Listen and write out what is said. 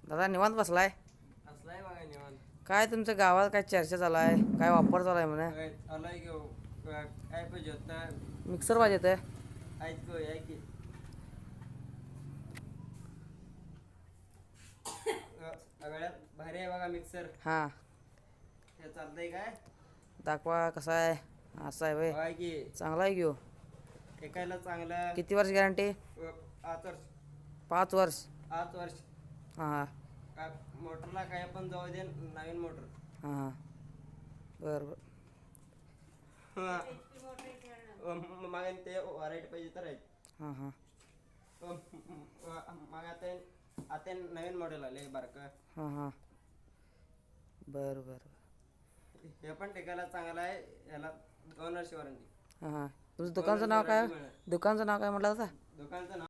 दादा निवांत बसलाय. असलाय बघा निवांत. काय तुमच्या गावात काय चर्चा चालू आहे, काय वापर चालू आहे म्हणे? आलाय की काय पाहिजे होता. मिक्सर पाहिजे आहे. ऐक आहे की गळ्यात भारी आहे बघा मिक्सर. हां हे चालतंय काय? दाखवा कसा आहे. असं आहे वय, बघा की चांगला आहे घेऊ. एकायला चांगलं. किती वर्ष गॅरंटी? 5 वर्ष. 5 वर्ष. 5 वर्ष. हां हां काय मोटरला काय पण जाऊ दे, नवीन मोटर. हां हां बरं बरं. मग ते व्हरायटी पाहिजे तर आहेत. हां हां मग आता नवीन मॉडेल आले बारकं. हां हां बरं बरं. हे पण टिकायला चांगला आहे. याला 2 वर्ष वॉरंटी. हां हां तुमचं दुकानचं नाव काय? दुकानचं नाव काय म्हटलं होतं? दुकानचं नाव